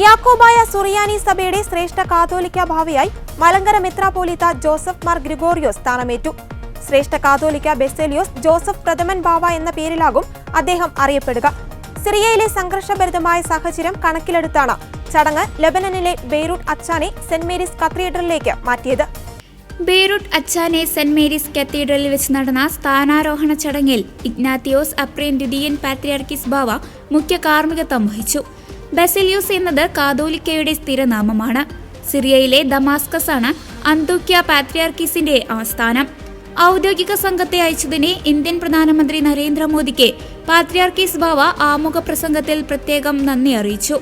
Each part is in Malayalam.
യാക്കോബായ സുറിയാനി സഭയുടെ ശ്രേഷ്ഠ കാതോലിക്ക ഭാവിയായി മലങ്കര മെത്രാപ്പോലീത്ത ജോസഫ് മാർ ഗ്രിഗോറിയോസ് സ്ഥാനമേറ്റു. ശ്രേഷ്ഠ കാതോലിക്ക ബെസേലിയോസ് ജോസഫ് പ്രഥമൻ ബാവ എന്ന പേരിലാകും അദ്ദേഹം അറിയപ്പെടുക. സിറിയയിലെ സംഘർഷഭരിതമായ സാഹചര്യം കണക്കിലെടുത്താണ് ചടങ്ങ് ലെബനനിലെ ബെയ്റൂട്ട് അച്ചാനെ സെന്റ് മേരീസ് കത്തീഡ്രലിലേക്ക് മാറ്റിയത്. ബെയ്റൂട്ട് അച്ചാനെ സെന്റ് മേരീസ് കത്തീഡ്രലിൽ വെച്ച് നടന്ന സ്ഥാനാരോഹണ ചടങ്ങിൽ ഇഗ്നാത്തിയോസ് അപ്രേൻ ദ്വിതീയൻ പാത്രിയാർക്കീസ് ബാവ മുഖ്യ കാർമ്മികത്വം വഹിച്ചു. ബെസേലിയോസ് എന്നത് കാതോലിക്കയുടെ സ്ഥിരനാമമാണ്. സിറിയയിലെ ദമാസ്കസ് ആണ് അന്തോക്യ പാത്രിയാർക്കീസിന്റെ ആസ്ഥാനം. ഔദ്യോഗിക സംഘത്തെ അയച്ചതിന് ഇന്ത്യൻ പ്രധാനമന്ത്രി നരേന്ദ്രമോദിക്ക് പാത്രിയാർക്കീസ് ബാവ ആമുഖ പ്രസംഗത്തിൽ പ്രത്യേകം നന്ദി അറിയിച്ചു.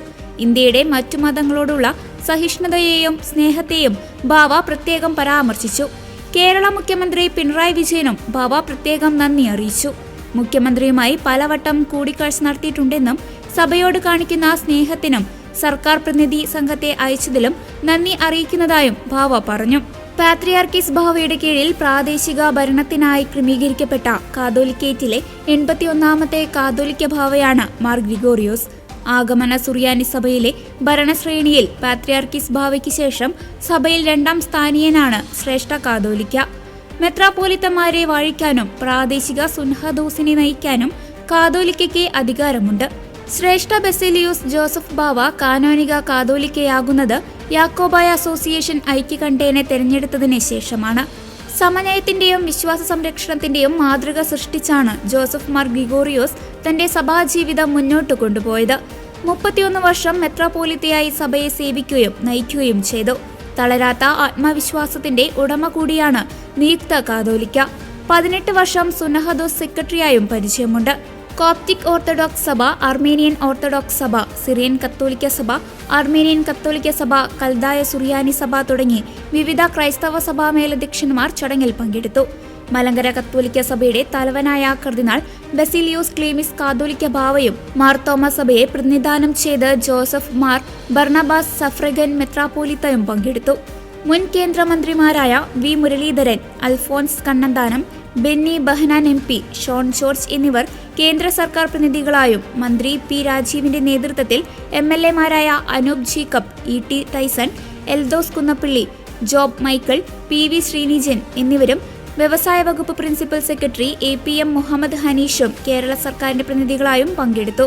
ഇന്ത്യയുടെ മറ്റു മതങ്ങളോടുള്ള സഹിഷ്ണുതയെയും സ്നേഹത്തെയും ബാവ പ്രത്യേകം പരാമർശിച്ചു. കേരള മുഖ്യമന്ത്രി പിണറായി വിജയനും ബാവ പ്രത്യേകം നന്ദി അറിയിച്ചു. മുഖ്യമന്ത്രിയുമായി പലവട്ടം കൂടിക്കാഴ്ച നടത്തിയിട്ടുണ്ടെന്നും സഭയോട് കാണിക്കുന്ന സ്നേഹത്തിനും സർക്കാർ പ്രതിനിധി സംഘത്തെ അയച്ചതിലും നന്ദി അറിയിക്കുന്നതായും ബാവ പറഞ്ഞു. പാത്രിയാർക്കീസ് ബാവയുടെ കീഴിൽ പ്രാദേശിക ഭരണത്തിനായി ക്രമീകരിക്കപ്പെട്ട കാതോലിക്കേറ്റിലെ 81ാമത്തെ കാതോലിക്ക ബാവയാണ് മാർ ഗ്രിഗോറിയോസ്. ആഗമന സുറിയാനി സഭയിലെ ഭരണശ്രേണിയിൽ പാത്രിയാർക്കീസ് ബാവയ്ക്ക് ശേഷം സഭയിൽ 2ാം സ്ഥാനീയനാണ് ശ്രേഷ്ഠ കാതോലിക്ക. മെത്രാപ്പോലിത്തമാരെ വാഴിക്കാനും പ്രാദേശിക സുൻഹദോസിനെ നയിക്കാനും കാതോലിക്കയ്ക്ക് അധികാരമുണ്ട്. ശ്രേഷ്ഠ ബെസേലിയോസ് ജോസഫ് ബാവ കാനോനിക കാതോലിക്കയാകുന്നത് യാക്കോബായ അസോസിയേഷൻ ഐക്യകണ്ഠേന തെരഞ്ഞെടുത്തതിന് ശേഷമാണ്. സമന്വയത്തിന്റെയും വിശ്വാസ സംരക്ഷണത്തിന്റെയും മാതൃക സൃഷ്ടിച്ചാണ് ജോസഫ് മാർ ഗ്രിഗോറിയോസ് തന്റെ സഭാജീവിതം മുന്നോട്ട് കൊണ്ടുപോയത്. 31 വർഷം മെത്രാപ്പോലിത്തയായി സഭയെ സേവിക്കുകയും നയിക്കുകയും ചെയ്തു. തളരാത്ത ആത്മവിശ്വാസത്തിന്റെ ഉടമ കൂടിയാണ് നിയുക്ത കാതോലിക്ക. 18 വർഷം സുന്നഹദോസ് സെക്രട്ടറിയായും പരിചയമുണ്ട്. കോപ്റ്റിക് ഓർത്തഡോക്സ് സഭ, അർമേനിയൻ ഓർത്തഡോക്സ് സഭ, സിറിയൻ കത്തോലിക്ക സഭ, അർമേനിയൻ കത്തോലിക്ക സഭ, കൽദായ സുറിയാനി സഭ തുടങ്ങി വിവിധ ക്രൈസ്തവ സഭാ മേലധ്യക്ഷന്മാർ ചടങ്ങിൽ പങ്കെടുത്തു. മലങ്കര കത്തോലിക്ക സഭയുടെ തലവനായ കർദിനാൾ ബെസിലിയോസ് ക്ലീമിസ് കാതോലിക്ക ബാവയും മാർ തോമസ് സഭയെ പ്രതിനിധാനം ചെയ്ത് ജോസഫ് മാർ ബർണബാസ് സഫ്രഗൻ മെത്രാപ്പോലിത്തയും പങ്കെടുത്തു. മുൻ കേന്ദ്രമന്ത്രിമാരായ വി മുരളീധരൻ, അൽഫോൻസ് കണ്ണന്താനം, ബെന്നി ബഹനാൻ MP, ഷോൺ ജോർജ് എന്നിവർ കേന്ദ്ര സർക്കാർ പ്രതിനിധികളായും മന്ത്രി പി രാജീവിന്റെ നേതൃത്വത്തിൽ MLA-മാരായ അനൂപ് ജേക്കബ്, ET ടൈസൺ, എൽദോസ് കുന്നപ്പള്ളി, ജോബ് മൈക്കിൾ, PV ശ്രീനിജൻ എന്നിവരും വ്യവസായ വകുപ്പ് പ്രിൻസിപ്പൽ സെക്രട്ടറി APM മുഹമ്മദ് ഹനീഷും കേരള സർക്കാരിന്റെ പ്രതിനിധികളായും പങ്കെടുത്തു.